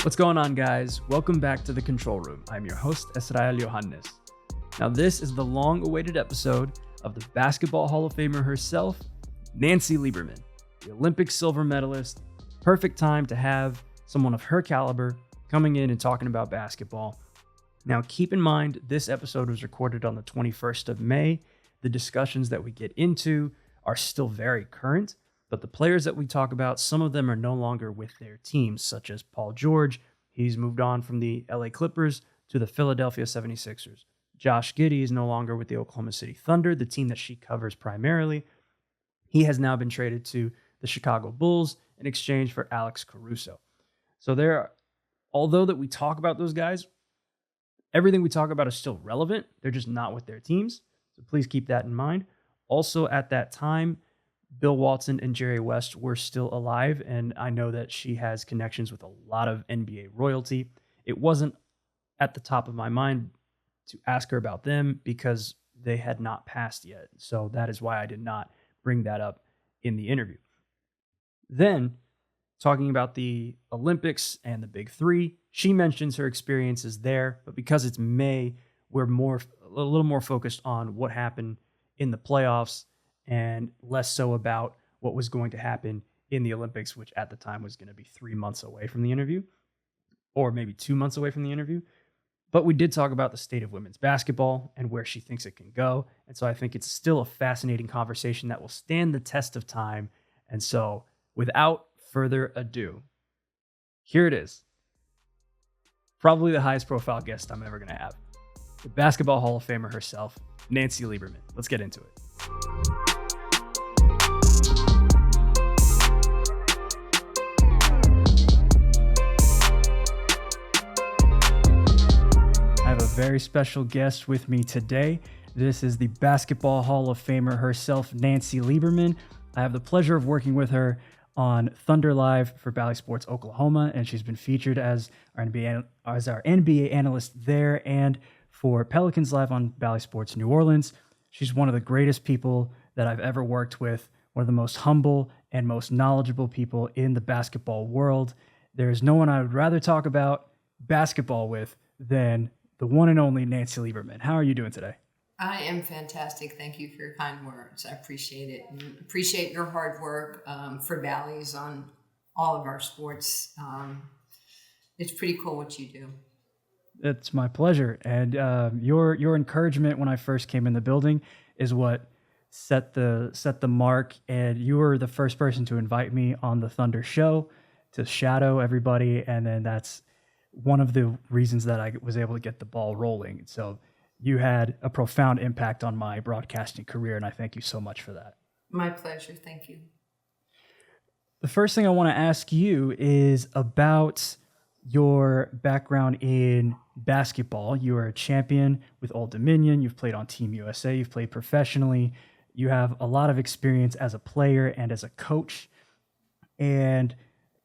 What's going on, guys? Welcome back to the Control Room. I'm your host, Esrael Johannes. Now, this is the long-awaited episode of the Basketball Hall of Famer herself, Nancy Lieberman, the Olympic silver medalist. Perfect time to have someone of her caliber coming in and talking about basketball. Now, keep in mind, this episode was recorded on the 21st of May. The discussions that we get into are still very current, but the players that we talk about, some of them are no longer with their teams, such as Paul George. He's moved on from the LA Clippers to the Philadelphia 76ers. Josh Giddey is no longer with the Oklahoma City Thunder, the team that she covers primarily. He has now been traded to the Chicago Bulls in exchange for Alex Caruso. So although that we talk about those guys, everything we talk about is still relevant. They're just not with their teams. So please keep that in mind. Also, at that time, Bill Walton and Jerry West were still alive, and I know that she has connections with a lot of NBA royalty. It wasn't at the top of my mind to ask her about them because they had not passed yet. So that is why I did not bring that up in the interview. Then, talking about the Olympics and the Big Three, she mentions her experiences there, but because it's May, we're a little more focused on what happened in the playoffs and less so about what was going to happen in the Olympics, which at the time was going to be 3 months away from the interview, or maybe 2 months away from the interview. But we did talk about the state of women's basketball and where she thinks it can go. And so I think it's still a fascinating conversation that will stand the test of time. And so without further ado, here it is. Probably the highest profile guest I'm ever going to have. The Basketball Hall of Famer herself, Nancy Lieberman. Let's get into it. I have a very special guest with me today. This is the Basketball Hall of Famer herself, Nancy Lieberman. I have the pleasure of working with her on Thunder Live for Bally Sports Oklahoma, and she's been featured as our NBA analyst there and for Pelicans Live on Bally Sports New Orleans. She's one of the greatest people that I've ever worked with, one of the most humble and most knowledgeable people in the basketball world. There is no one I would rather talk about basketball with than the one and only Nancy Lieberman. How are you doing today? I am fantastic. Thank you for your kind words. I appreciate it. And appreciate your hard work for Bally's on all of our sports. It's pretty cool what you do. It's my pleasure. And your encouragement when I first came in the building is what set the mark. And you were the first person to invite me on the Thunder show to shadow everybody. And then that's one of the reasons that I was able to get the ball rolling. So you had a profound impact on my broadcasting career, and I thank you so much for that. My pleasure. Thank you. The first thing I want to ask you is about your background in basketball. You are a champion with Old Dominion. You've played on Team USA. You've played professionally. You have a lot of experience as a player and as a coach. And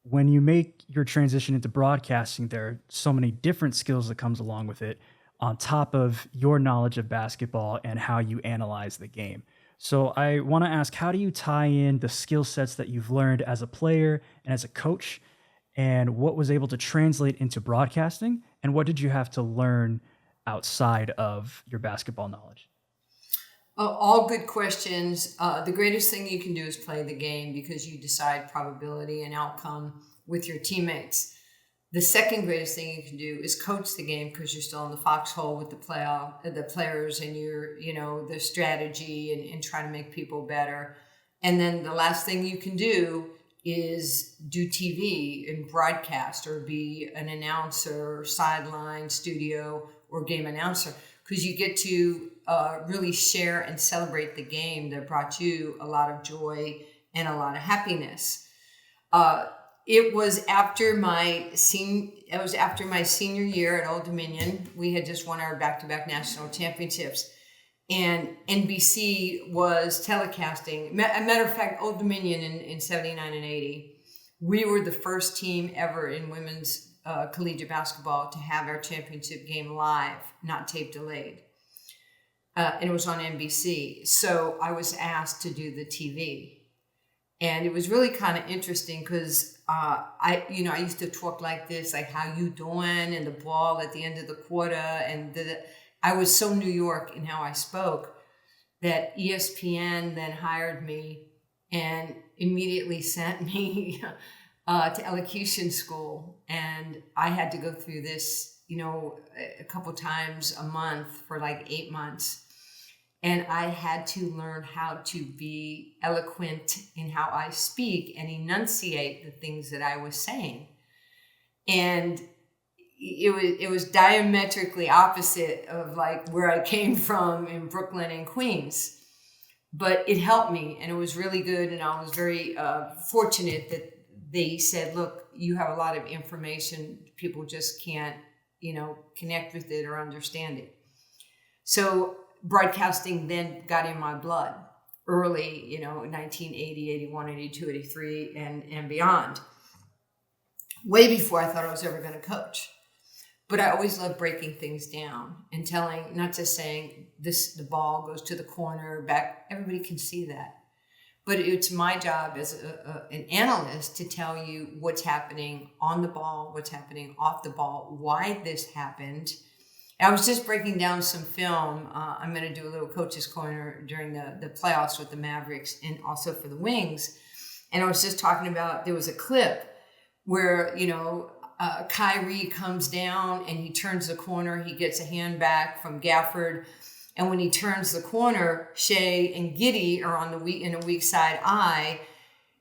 when you make your transition into broadcasting, there are so many different skills that comes along with it on top of your knowledge of basketball and how you analyze the game. So I want to ask, how do you tie in the skill sets that you've learned as a player and as a coach, and what was able to translate into broadcasting, and what did you have to learn outside of your basketball knowledge? All good questions. The greatest thing you can do is play the game because you decide probability and outcome with your teammates. The second greatest thing you can do is coach the game because you're still in the foxhole with the players and the strategy and trying to make people better. And then the last thing you can do is do TV and broadcast or be an announcer, sideline, studio, or game announcer, because you get to really share and celebrate the game that brought you a lot of joy and a lot of happiness. It was after my senior year at Old Dominion. We had just won our back-to-back national championships, and NBC was telecasting. A matter of fact, Old Dominion in 79 and 80, we were the first team ever in women's collegiate basketball to have our championship game live, not tape delayed. And it was on NBC. So I was asked to do the TV. And it was really kind of interesting because I used to talk like this, like how you doing, and the ball at the end of the quarter. And I was so New York in how I spoke that ESPN then hired me and immediately sent me to elocution school. And I had to go through this, a couple times a month for like 8 months. And I had to learn how to be eloquent in how I speak and enunciate the things that I was saying. And it was diametrically opposite of like where I came from in Brooklyn and Queens. But it helped me, and it was really good. And I was very fortunate that they said, look, you have a lot of information. People just can't, connect with it or understand it. So broadcasting then got in my blood early, in 1980, 81, 82, 83, and beyond. Way before I thought I was ever going to coach. But I always loved breaking things down and telling, not just saying the ball goes to the corner, back. Everybody can see that. But it's my job as an analyst to tell you what's happening on the ball, what's happening off the ball, why this happened. I was just breaking down some film. I'm going to do a little coach's corner during the playoffs with the Mavericks and also for the Wings. And I was just talking about, there was a clip where, Kyrie comes down and he turns the corner. He gets a hand back from Gafford. And when he turns the corner, Shea and Giddey are in a weak side eye.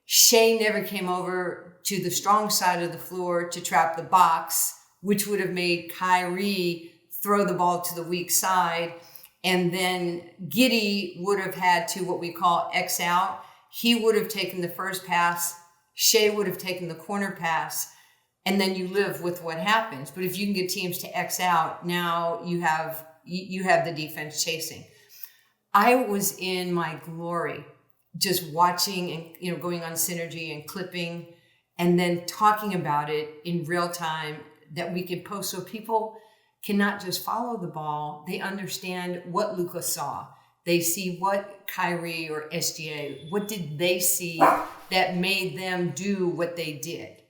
Shea never came over to the strong side of the floor to trap the box, which would have made Kyrie throw the ball to the weak side. And then Giddey would have had to, what we call X out. He would have taken the first pass. Shea would have taken the corner pass. And then you live with what happens. But if you can get teams to X out, now you have the defense chasing. I was in my glory just watching and going on Synergy and clipping and then talking about it in real time that we could post so people can not just follow the ball, they understand what Luka saw. They see what Kyrie or SGA, what did they see that made them do what they did?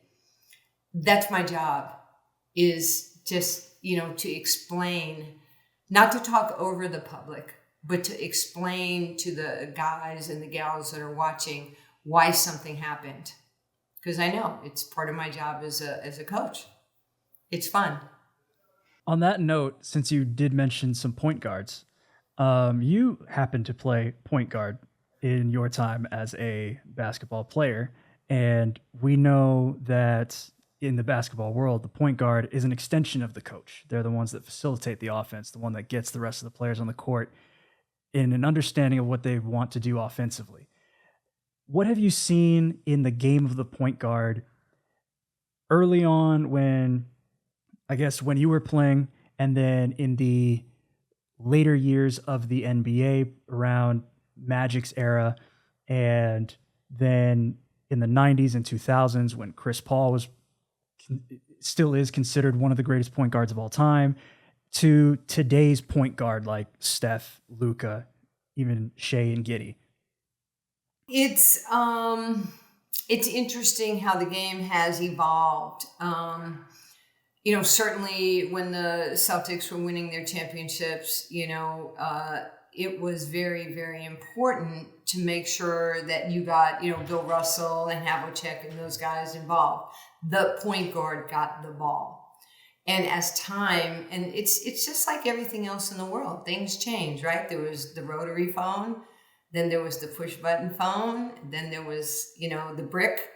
That's my job, is just, to explain, not to talk over the public, but to explain to the guys and the gals that are watching why something happened. Because I know it's part of my job as a coach. It's fun. On that note, since you did mention some point guards, you happen to play point guard in your time as a basketball player. And we know that in the basketball world, the point guard is an extension of the coach. They're the ones that facilitate the offense, the one that gets the rest of the players on the court in an understanding of what they want to do offensively. What have you seen in the game of the point guard early on when you were playing, and then in the later years of the NBA around Magic's era, and then in the 90s and 2000s when Chris Paul still is considered one of the greatest point guards of all time, to today's point guard like Steph, Luka, even Shea and Giddey? It's interesting how the game has evolved. Certainly when the Celtics were winning their championships, it was very, very important to make sure that you got, Bill Russell and Havlicek and those guys involved. The point guard got the ball. And as time, and it's just like everything else in the world, things change, right? There was the rotary phone, then there was the push button phone, then there was, the brick.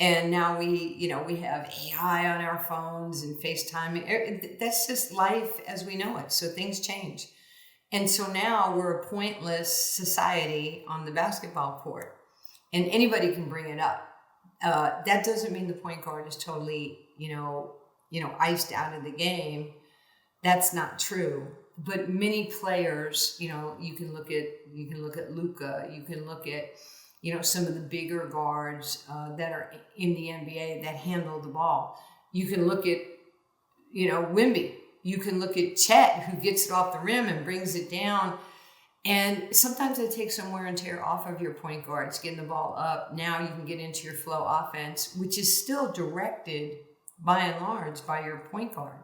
And now we have AI on our phones and FaceTime. That's just life as we know it. So things change. And so now we're a pointless society on the basketball court. And anybody can bring it up. That doesn't mean the point guard is totally, iced out of the game. That's not true. But many players, you can look at Luka, you can look at, some of the bigger guards that are in the NBA that handle the ball. You can look at, Wemby. You can look at Chet, who gets it off the rim and brings it down. And sometimes it takes some wear and tear off of your point guards, getting the ball up. Now you can get into your flow offense, which is still directed by and large by your point guard.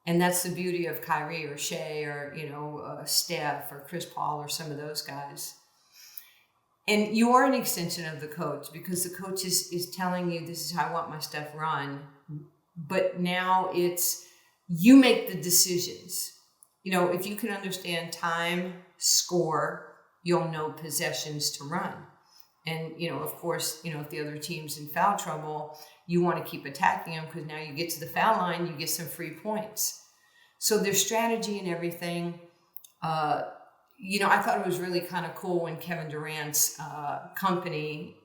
And that's the beauty of Kyrie or Shea or, Steph or Chris Paul or some of those guys. And you are an extension of the coach, because the coach is telling you, this is how I want my stuff run. But now it's, you make the decisions. If you can understand time, score, you'll know possessions to run. And, of course, if the other team's in foul trouble, you want to keep attacking them, because now you get to the foul line, you get some free points. So there's strategy and everything. I thought it was really kind of cool when Kevin Durant's company,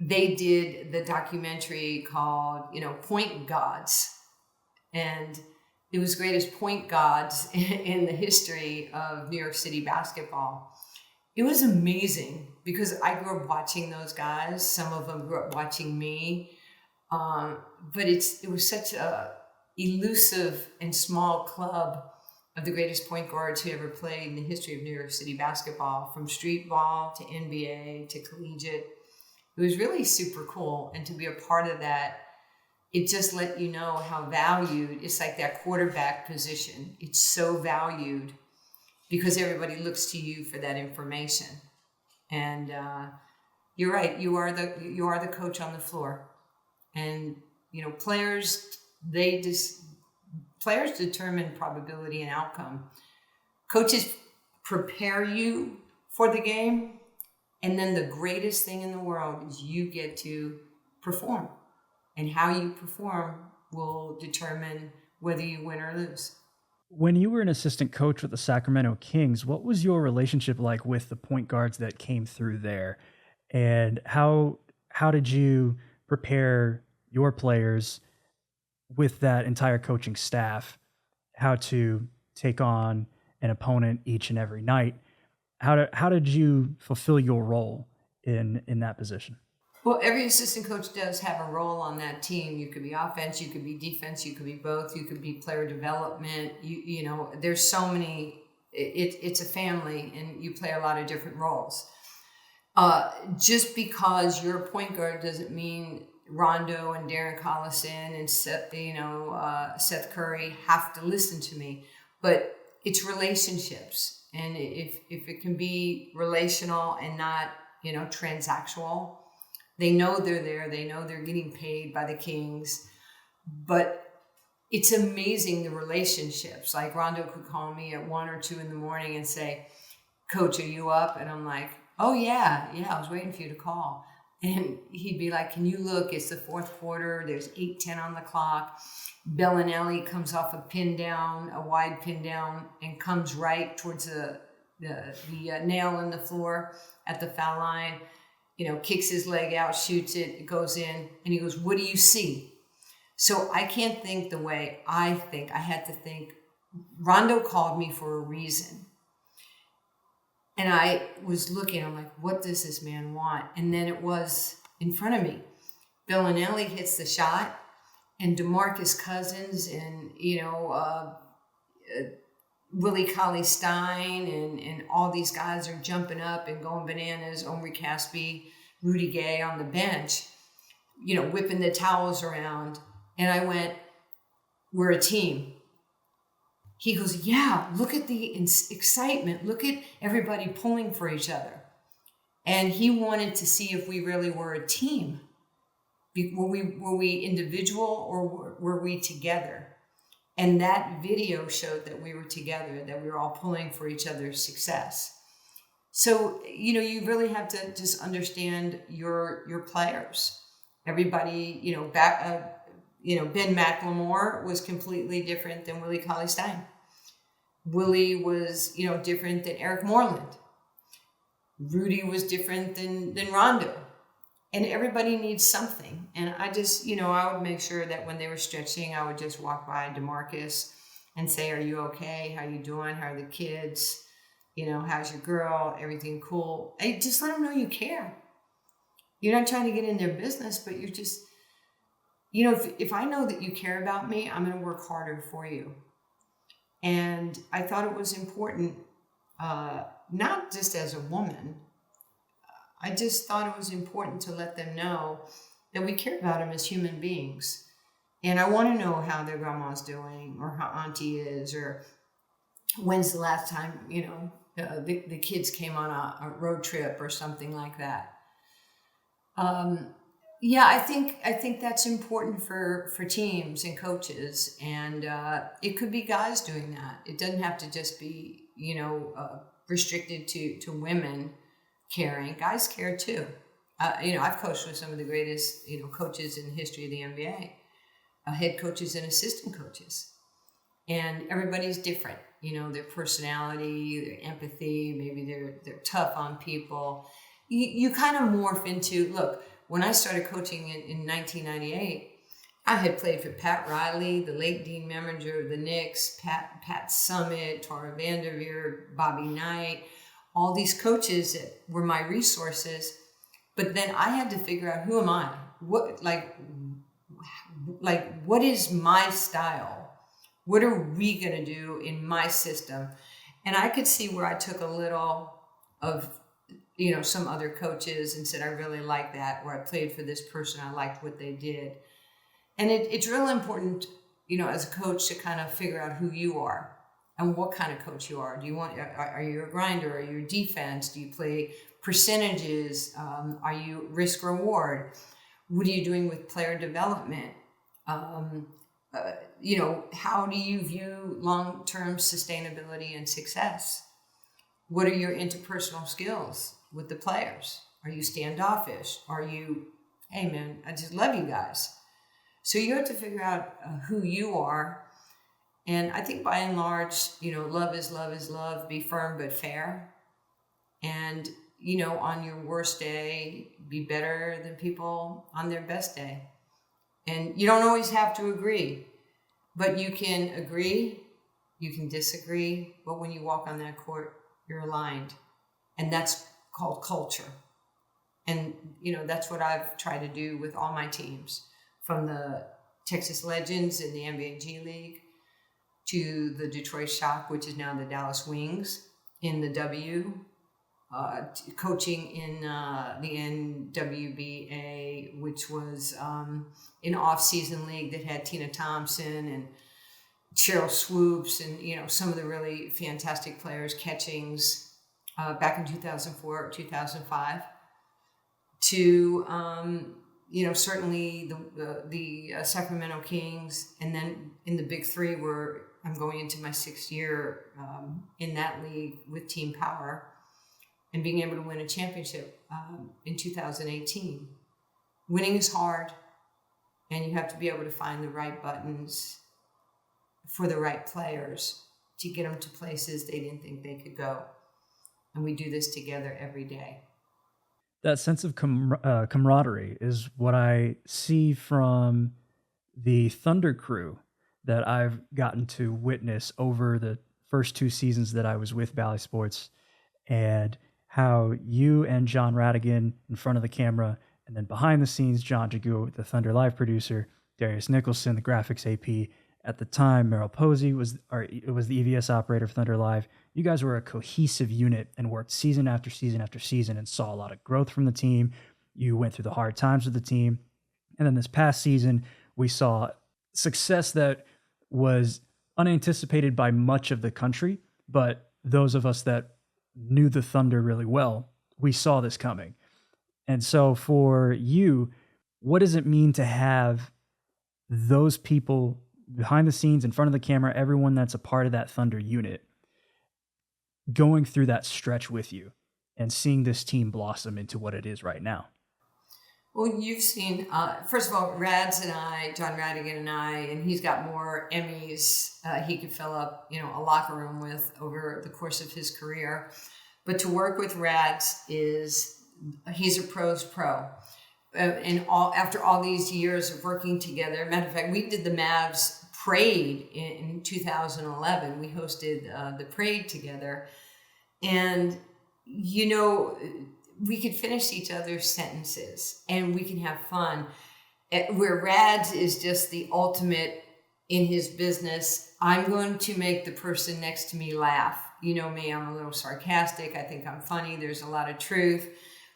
they did the documentary called, Point Gods. And it was great as point gods in the history of New York City basketball. It was amazing because I grew up watching those guys. Some of them grew up watching me. But it was such a elusive and small club of the greatest point guards who ever played in the history of New York City basketball, from street ball to NBA to collegiate. It was really super cool. And to be a part of that, it just let you know how valued, it's like that quarterback position. It's so valued because everybody looks to you for that information. And you're right, you are the coach on the floor. And players determine probability and outcome. Coaches prepare you for the game, and then the greatest thing in the world is you get to perform. And how you perform will determine whether you win or lose. When you were an assistant coach with the Sacramento Kings, what was your relationship like with the point guards that came through there? And how did you prepare your players with that entire coaching staff, how to take on an opponent each and every night? How did you fulfill your role in that position? Well, every assistant coach does have a role on that team. You could be offense, you could be defense, you could be both, you could be player development. There's so many, it's a family, and you play a lot of different roles. Just because you're a point guard doesn't mean Rondo and Darren Collison and Seth Curry have to listen to me, but it's relationships. And if it can be relational and not, transactional, they know they're there. They know they're getting paid by the Kings. But it's amazing, the relationships. Like Rondo could call me at 1 or 2 in the morning and say, "Coach, are you up?" And I'm like, "Oh, yeah, I was waiting for you to call." And he'd be like, "Can you look? It's the fourth quarter. There's 8:10 on the clock. Bellinelli comes off a wide pin down, and comes right towards the nail in the floor at the foul line. Kicks his leg out, shoots it, it goes in." And he goes, "What do you see?" So I can't think the way I think. I had to think, Rondo called me for a reason. And I was looking, I'm like, what does this man want? And then it was in front of me. Bellinelli hits the shot, and DeMarcus Cousins and, Willie Cauley-Stein and all these guys are jumping up and going bananas. Omri Caspi, Rudy Gay on the bench, whipping the towels around. And I went, "We're a team." He goes, "Yeah, look at the excitement. Look at everybody pulling for each other." And he wanted to see if we really were a team. Were we individual, or were we together? And that video showed that we were together, that we were all pulling for each other's success. So, you really have to just understand your players. Everybody, Ben McLemore was completely different than Willie Cauley-Stein. Willie was, different than Eric Moreland. Rudy was different than Rondo. And everybody needs something. And I just, I would make sure that when they were stretching, I would just walk by DeMarcus and say, "Are you okay? How you doing? How are the kids? How's your girl? Everything cool?" I just let them know you care. You're not trying to get in their business, but you're just, if I know that you care about me, I'm going to work harder for you. And I thought it was important not just as a woman. I just thought it was important to let them know that we care about them as human beings. And I want to know how their grandma's doing, or how auntie is, or when's the last time, the kids came on a road trip or something like that. Yeah, I think that's important for teams and coaches, and it could be guys doing that. It doesn't have to just be restricted to women caring. Guys care too. I've coached with some of the greatest coaches in the history of the NBA, head coaches and assistant coaches, and everybody's different. Their personality, their empathy, maybe they're tough on people. You kind of morph into, look, when I started coaching in 1998, I had played for Pat Riley, the late Dean Memminger of the Knicks, Pat Summitt, Tara Vanderveer, Bobby Knight, all these coaches that were my resources. But then I had to figure out, who am I? What is my style? What are we going to do in my system? And I could see where I took a little of, some other coaches and said, I really like that, or I played for this person, I liked what they did. And it's really important, as a coach, to kind of figure out who you are and what kind of coach you are. Are you a grinder? Are you a defense? Do you play percentages? Are you risk reward? What are you doing with player development? How do you view long-term sustainability and success? What are your interpersonal skills with the players? Are you standoffish? Are you, hey man, I just love you guys? So you have to figure out who you are. And I think by and large, love is love, be firm but fair. And, on your worst day, be better than people on their best day. And you don't always have to agree, but you can agree, you can disagree, but when you walk on that court, you're aligned. And that's called culture. And, that's what I've tried to do with all my teams, from the Texas Legends in the NBA G League to the Detroit Shock, which is now the Dallas Wings in the W, coaching in the NWBA, which was an off-season league that had Tina Thompson and Cheryl Swoops and, some of the really fantastic players, Catchings, back in 2004 or 2005, to, certainly the Sacramento Kings, and then in the Big Three, where I'm going into my 6th year in that league with Team Power, and being able to win a championship in 2018. Winning is hard, and you have to be able to find the right buttons for the right players to get them to places they didn't think they could go. And we do this together every day. That sense of camaraderie is what I see from the Thunder crew that I've gotten to witness over the first 2 seasons that I was with Bally Sports, and how you and John Radigan in front of the camera, and then behind the scenes, John Jagu, the Thunder Live producer, Darius Nicholson, the graphics AP. At the time, Merrill Posey was the EVS operator for Thunder Live. You guys were a cohesive unit and worked season after season after season and saw a lot of growth from the team. You went through the hard times with the team. And then this past season, we saw success that was unanticipated by much of the country, but those of us that knew the Thunder really well, we saw this coming. And so for you, what does it mean to have those people behind the scenes, in front of the camera, everyone that's a part of that Thunder unit, going through that stretch with you and seeing this team blossom into what it is right now? Well, you've seen, first of all, Rads and I, John Radigan and I, and he's got more Emmys he could fill up, a locker room with over the course of his career. But to work with Rads he's a pro's pro. And after all these years of working together, matter of fact, we did the Mavs parade in 2011. We hosted the parade together, and we could finish each other's sentences and we can have fun. Where Rads is just the ultimate in his business, I'm going to make the person next to me laugh, You know me, I'm a little sarcastic. I think I'm funny. There's a lot of truth.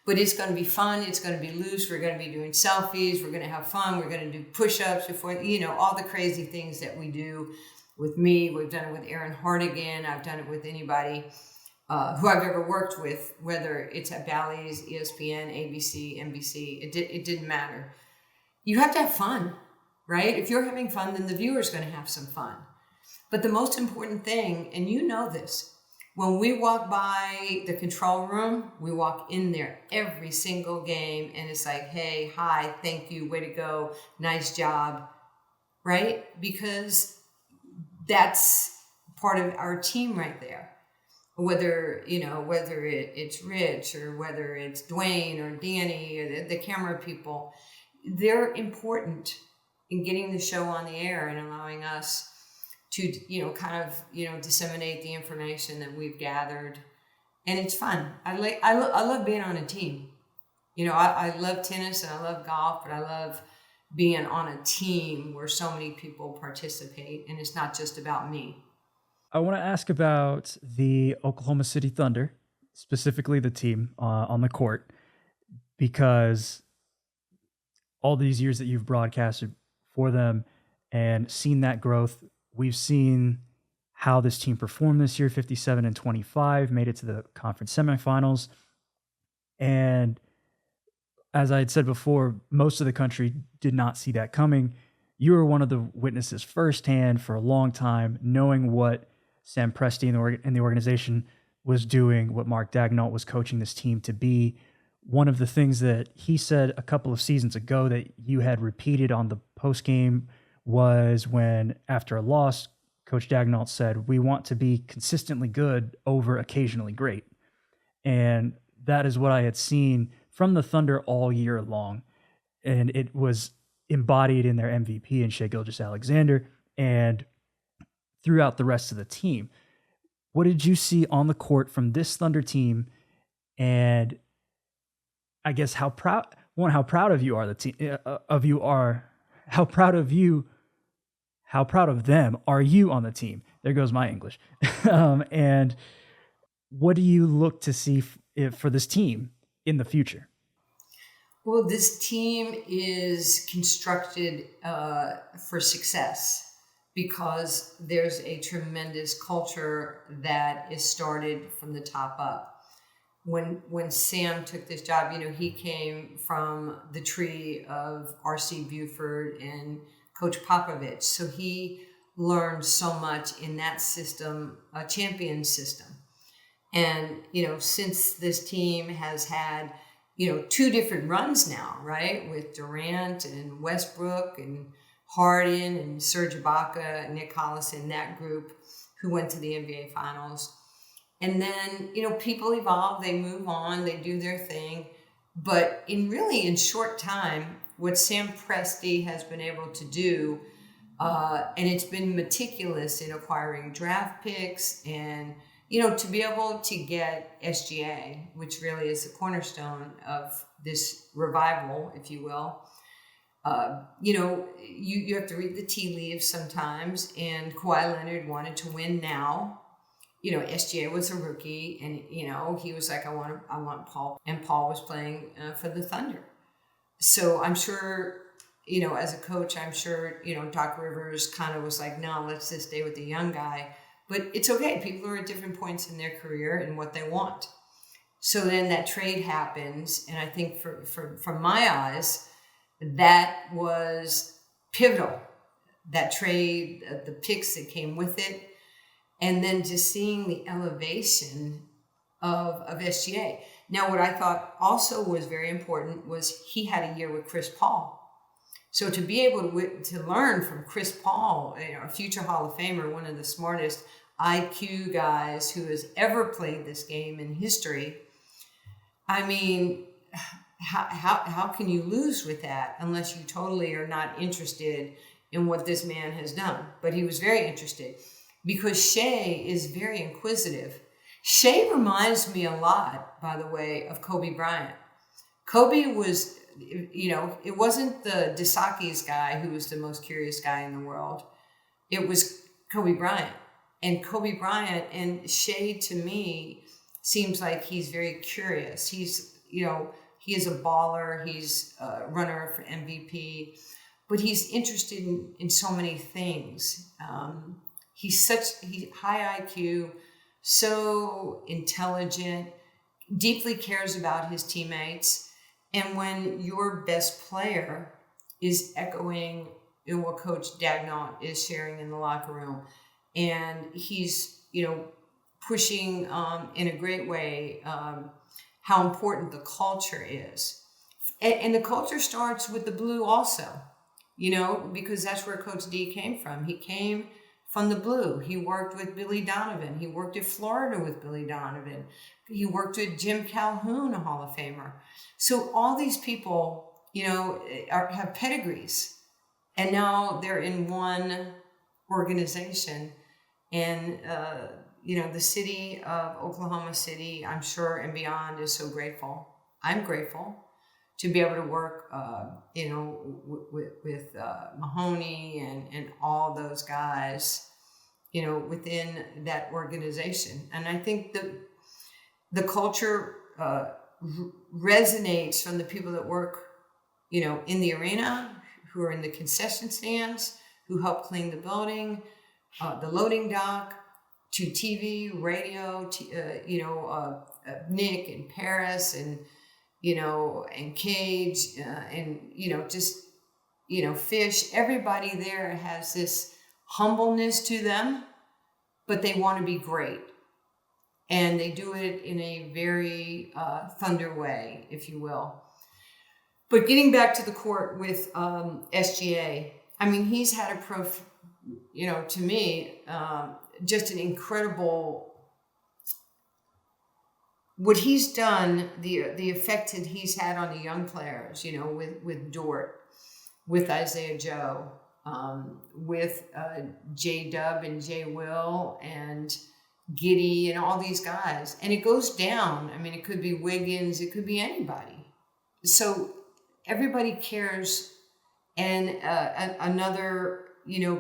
But it's going to be fun. It's going to be loose. We're going to be doing selfies. We're going to have fun. We're going to do push-ups before, all the crazy things that we do with me. We've done it with Aaron Hartigan. I've done it with anybody who I've ever worked with, whether it's at Bally's, ESPN, ABC, NBC. It didn't matter. You have to have fun, right? If you're having fun, then the viewer's going to have some fun. But the most important thing, and you know this, when we walk by the control room, we walk in there every single game, and it's like, hey, hi, thank you, way to go, nice job, right? Because that's part of our team right there. Whether it's Rich or whether it's Dwayne or Danny or the camera people, they're important in getting the show on the air and allowing us to, disseminate the information that we've gathered. And it's fun. I love being on a team. I love tennis and I love golf, but I love being on a team where so many people participate and it's not just about me. I want to ask about the Oklahoma City Thunder, specifically the team on the court, because all these years that you've broadcasted for them and seen that growth, we've seen how this team performed this year, 57-25, made it to the conference semifinals. And as I had said before, most of the country did not see that coming. You were one of the witnesses firsthand for a long time, knowing what Sam Presti and the organization was doing, what Mark Daigneault was coaching this team to be. One of the things that he said a couple of seasons ago that you had repeated on the postgame was when, after a loss, Coach Daigneault said, we want to be consistently good over occasionally great. And that is what I had seen from the Thunder all year long. And it was embodied in their MVP in Shai Gilgeous-Alexander and throughout the rest of the team. What did you see on the court from this Thunder team? And I guess how proud of you are the team how proud of them are you on the team? There goes my English. And what do you look to see for this team in the future? Well, this team is constructed for success because there's a tremendous culture that is started from the top up. When Sam took this job, he came from the tree of R.C. Buford and Coach Popovich. So he learned so much in that system, a champion system. And, since this team has had, two different runs now, right? With Durant and Westbrook and Harden and Serge Ibaka and Nick Collison, that group who went to the NBA Finals. And then, people evolve, they move on, they do their thing. But in short time, what Sam Presti has been able to do, and it's been meticulous in acquiring draft picks and, to be able to get SGA, which really is the cornerstone of this revival, if you will. You have to read the tea leaves sometimes, and Kawhi Leonard wanted to win now. SGA was a rookie, and he was like, I want Paul, and Paul was playing for the Thunder. So I'm sure, as a coach, I'm sure Doc Rivers kind of was like, no, let's just stay with the young guy. But it's okay. People are at different points in their career and what they want. So then that trade happens, and I think from my eyes, that was pivotal. That trade, the picks that came with it. And then just seeing the elevation of SGA. Now, what I thought also was very important was he had a year with Chris Paul. So to be able to learn from Chris Paul, a future Hall of Famer, one of the smartest IQ guys who has ever played this game in history, I mean, how can you lose with that unless you totally are not interested in what this man has done? But he was very interested. Because Shai is very inquisitive. Shai reminds me a lot, by the way, of Kobe Bryant. Kobe was, it wasn't the DeSakis guy who was the most curious guy in the world. It was Kobe Bryant. and Kobe Bryant and Shea, to me, seems like he's very curious. He's, he is a baller. He's a runner for MVP, but he's interested in so many things. He's high IQ, so intelligent, deeply cares about his teammates. And when your best player is echoing what Coach Dagnall is sharing in the locker room, and he's, pushing in a great way how important the culture is. And the culture starts with the blue also, because that's where Coach D came from. He came from the blue. He worked with Billy Donovan. He worked at Florida with Billy Donovan. He worked with Jim Calhoun, a Hall of Famer. So all these people, have pedigrees, and now they're in one organization. And, the city of Oklahoma City, I'm sure, and beyond, is so grateful. I'm grateful to be able to work, with Mahoney and all those guys, within that organization. And I think the culture resonates from the people that work, in the arena, who are in the concession stands, who help clean the building, the loading dock, to TV, radio, Nick and Paris and, and Cage, and, Fish. Everybody there has this humbleness to them, but they want to be great. And they do it in a very thunder way, if you will. But getting back to the court with SGA, I mean, he's had to me, just an incredible, what he's done, the effect that he's had on the young players, with Dort, with Isaiah Joe, with J-Dub and J-Will and Giddey and all these guys. And it goes down. I mean, it could be Wiggins, it could be anybody. So everybody cares. And another,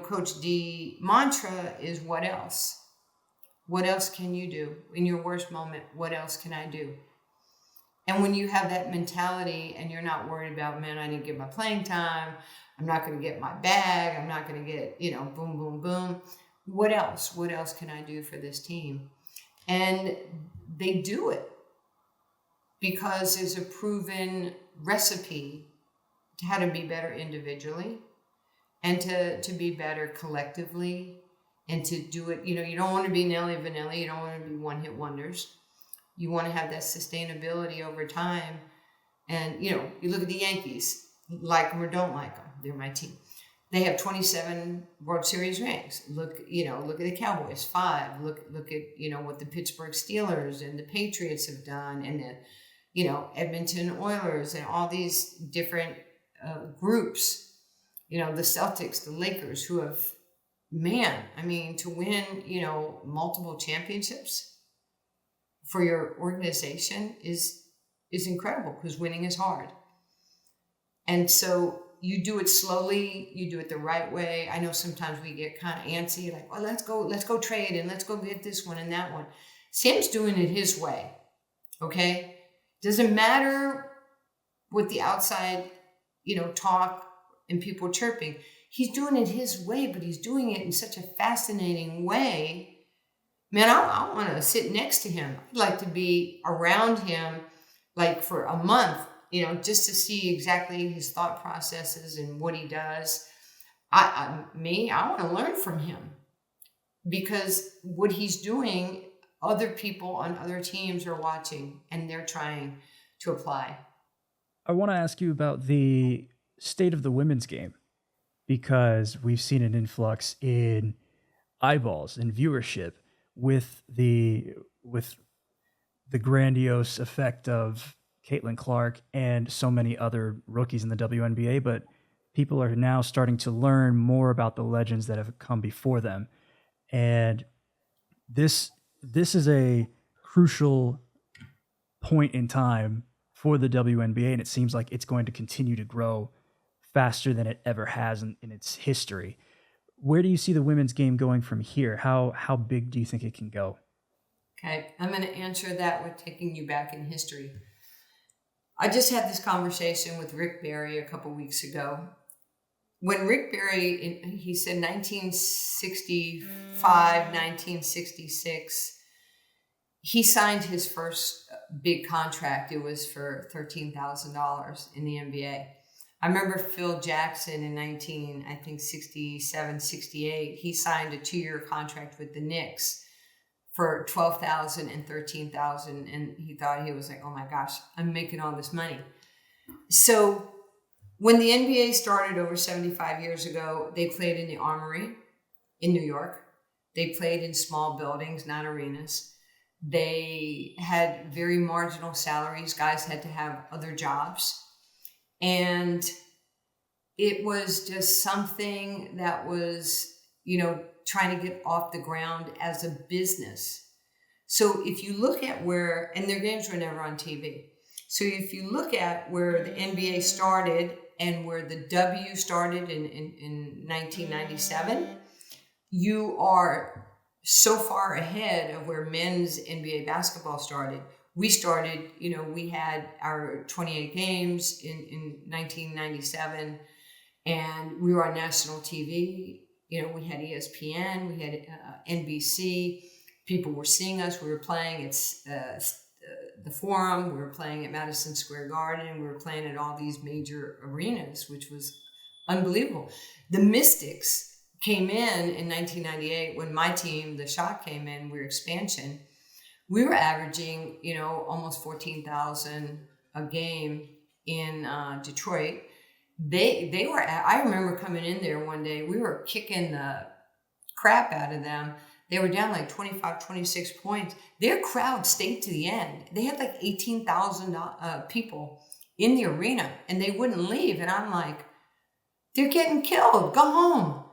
Coach D mantra is, what else? What else can you do in your worst moment? What else can I do? And when you have that mentality and you're not worried about, man, I didn't get my playing time, I'm not going to get my bag, I'm not going to get, boom, boom, boom. What else? What else can I do for this team? And they do it because there's a proven recipe to how to be better individually and to be better collectively, and to do it, you don't want to be Nelly Vanilli, you don't want to be one-hit wonders. You want to have that sustainability over time. And, you look at the Yankees, like them or don't like them, they're my team. They have 27 World Series rings. Look at the Cowboys, 5. Look at, what the Pittsburgh Steelers and the Patriots have done, and the, Edmonton Oilers and all these different groups, the Celtics, the Lakers, who have, to win, multiple championships for your organization is incredible, because winning is hard. And so you do it slowly, you do it the right way. I know sometimes we get kind of antsy, like, well, let's go trade and let's go get this one and that one. Sam's doing it his way, okay? Doesn't matter what the outside, talk and people chirping. He's doing it his way, but he's doing it in such a fascinating way. Man, I want to sit next to him. I'd like to be around him, like for a month, just to see exactly his thought processes and what he does. I want to learn from him, because what he's doing, other people on other teams are watching and they're trying to apply. I want to ask you about the state of the women's game, because we've seen an influx in eyeballs and viewership with the grandiose effect of Caitlin Clark and so many other rookies in the WNBA, but people are now starting to learn more about the legends that have come before them. And this is a crucial point in time for the WNBA, and it seems like it's going to continue to grow faster than it ever has in its history. Where do you see the women's game going from here? How big do you think it can go? Okay, I'm going to answer that with taking you back in history. I just had this conversation with Rick Barry a couple weeks ago. When Rick Barry, he said 1965, 1966, he signed his first big contract. It was for $13,000 in the NBA. I remember Phil Jackson in 67, 68, he signed a 2-year contract with the Knicks for $12,000 and $13,000, and he thought, he was like, oh my gosh, I'm making all this money. So when the NBA started over 75 years ago, they played in the Armory in New York. They played in small buildings, not arenas. They had very marginal salaries. Guys had to have other jobs. And it was just something that was, trying to get off the ground as a business. So if you look at where, and their games were never on TV. So if you look at where the NBA started and where the W started in 1997, you are so far ahead of where men's NBA basketball started. We started, we had our 28 games in 1997, and we were on national TV. We had ESPN, we had NBC. People were seeing us. We were playing at the Forum. We were playing at Madison Square Garden. We were playing at all these major arenas, which was unbelievable. The Mystics came in 1998 when my team, the Shock, came in. We were expansion. We were averaging, almost 14,000 a game in Detroit. They were, I remember coming in there one day, we were kicking the crap out of them. They were down like 25, 26 points. Their crowd stayed to the end. They had like 18,000 people in the arena, and they wouldn't leave. And I'm like, they're getting killed. Go home.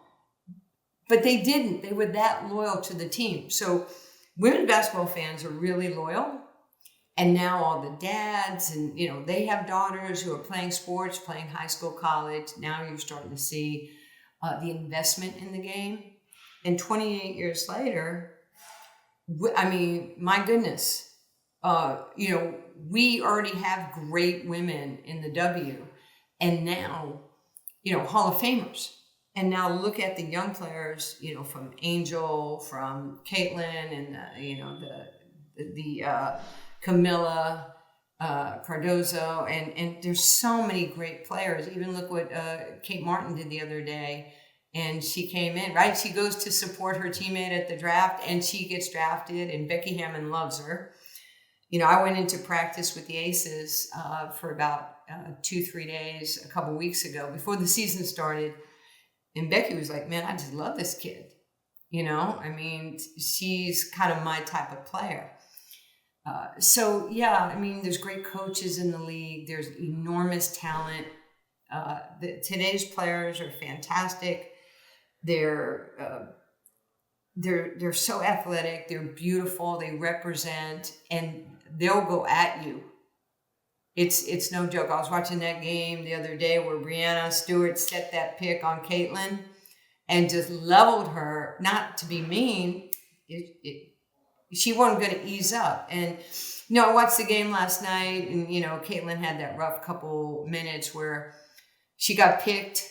But they didn't. They were that loyal to the team. So women's basketball fans are really loyal. And now all the dads and, they have daughters who are playing sports, playing high school, college. Now you're starting to see the investment in the game. And 28 years later, my goodness, we already have great women in the W. And now, Hall of Famers. And now look at the young players, from Angel, from Caitlin, and, the Camilla, Cardozo, and there's so many great players. Even look what Kate Martin did the other day. And she came in, right? She goes to support her teammate at the draft, and she gets drafted, and Becky Hammond loves her. I went into practice with the Aces for about 2-3 days a couple weeks ago before the season started. And Becky was like, man, I just love this kid. She's kind of my type of player. There's great coaches in the league. There's enormous talent. Today's players are fantastic. They're so athletic. They're beautiful. They represent, and they'll go at you. It's no joke. I was watching that game the other day where Brianna Stewart set that pick on Caitlin and just leveled her. Not to be mean, she wasn't going to ease up. And I watched the game last night, and Caitlin had that rough couple minutes where she got picked.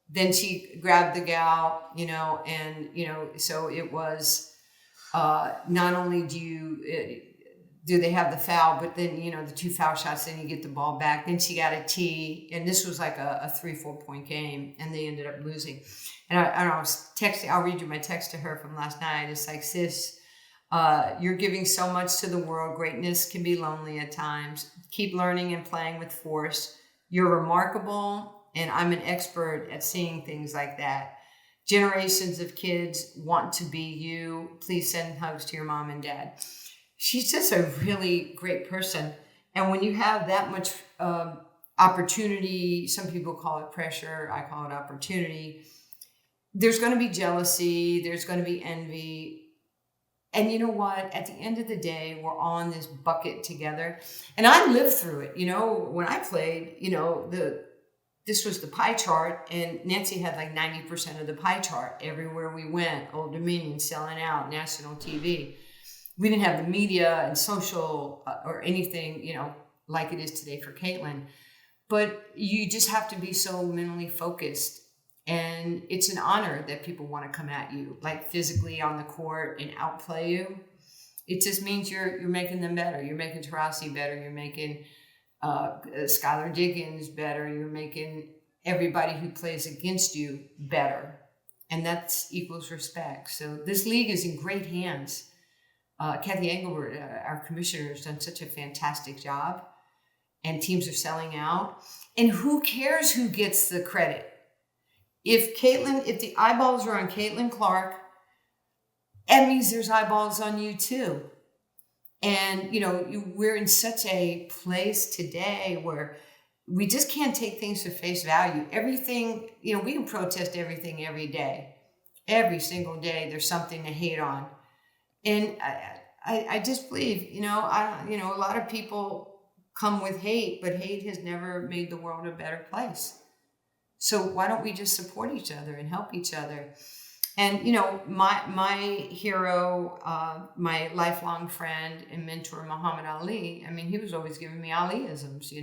Then she grabbed the gal, so it was not only do they have the foul, but then, the 2 foul shots, then you get the ball back. Then she got a tee, and this was like a 3-4 point game, and they ended up losing. And I was texting, I'll read you my text to her from last night. It's like, sis, you're giving so much to the world. Greatness can be lonely at times. Keep learning and playing with force. You're remarkable. And I'm an expert at seeing things like that. Generations of kids want to be you. Please send hugs to your mom and dad. She's just a really great person. And when you have that much opportunity, some people call it pressure, I call it opportunity, there's going to be jealousy, there's going to be envy. And you know what? At the end of the day, we're all in this bucket together. And I lived through it. When I played, this was the pie chart, and Nancy had like 90% of the pie chart everywhere we went. Old Dominion selling out, national TV. We didn't have the media and social or anything, like it is today for Caitlin. But you just have to be so mentally focused. And it's an honor that people want to come at you, like physically on the court and outplay you. It just means you're making them better. You're making Taurasi better. You're making Skylar Diggins better. You're making everybody who plays against you better. And that equals respect. So this league is in great hands. Kathy Engelbert, our commissioner, has done such a fantastic job. And teams are selling out. And who cares who gets the credit? If the eyeballs are on Caitlin Clark, that means there's eyeballs on you too. And, we're in such a place today where we just can't take things for face value. Everything, we can protest everything every day. Every single day, there's something to hate on. And I just believe, a lot of people come with hate, but hate has never made the world a better place. So why don't we just support each other and help each other? And, my hero, my lifelong friend and mentor, Muhammad Ali, he was always giving me Ali-isms,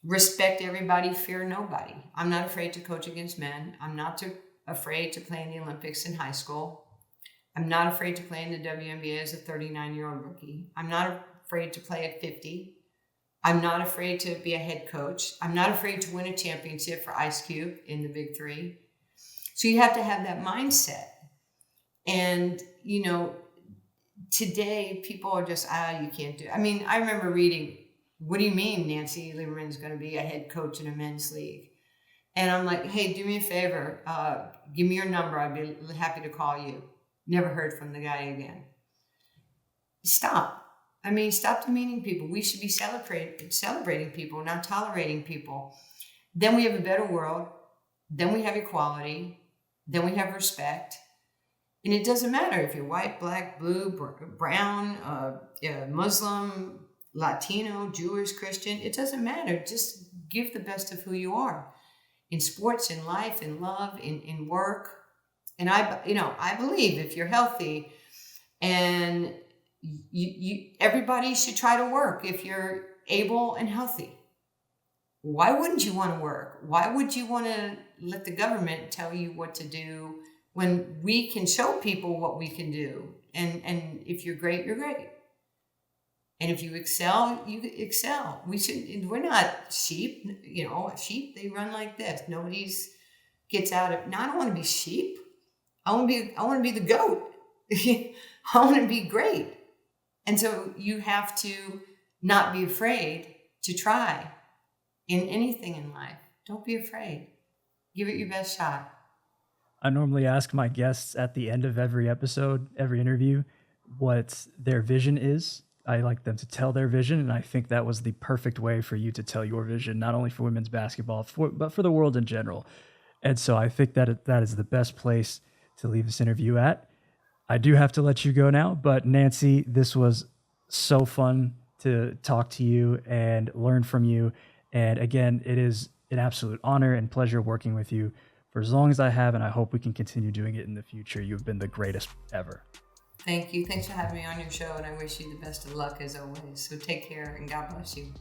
respect everybody, fear nobody. I'm not afraid to coach against men. I'm not afraid to play in the Olympics in high school. I'm not afraid to play in the WNBA as a 39-year-old rookie. I'm not afraid to play at 50. I'm not afraid to be a head coach. I'm not afraid to win a championship for Ice Cube in the Big Three. So you have to have that mindset. And, today people are just, you can't do it. I remember reading, what do you mean Nancy Lieberman is going to be a head coach in a men's league? And I'm like, hey, do me a favor. Give me your number. I'd be happy to call you. Never heard from the guy again. Stop. Stop demeaning people. We should be celebrating people, not tolerating people. Then we have a better world. Then we have equality. Then we have respect. And it doesn't matter if you're white, black, blue, brown, Muslim, Latino, Jewish, Christian. It doesn't matter. Just give the best of who you are in sports, in life, in love, in work. And I believe if you're healthy and everybody should try to work if you're able and healthy. Why wouldn't you want to work? Why would you want to let the government tell you what to do when we can show people what we can do? And if you're great, you're great. And if you excel, you excel. We're not sheep. Sheep, they run like this. Nobody's gets out of. No, I don't want to be sheep. I want to be the goat. I want to be great. And so you have to not be afraid to try in anything in life. Don't be afraid. Give it your best shot. I normally ask my guests at the end of every episode, every interview, what their vision is. I like them to tell their vision, and I think that was the perfect way for you to tell your vision, not only for women's basketball, but for the world in general. And so I think that is the best place to leave this interview at. I do have to let you go now, but Nancy, this was so fun to talk to you and learn from you. And again, it is an absolute honor and pleasure working with you for as long as I have, and I hope we can continue doing it in the future. You've been the greatest ever. Thank you. Thanks for having me on your show, and I wish you the best of luck as always. So take care, and God bless you.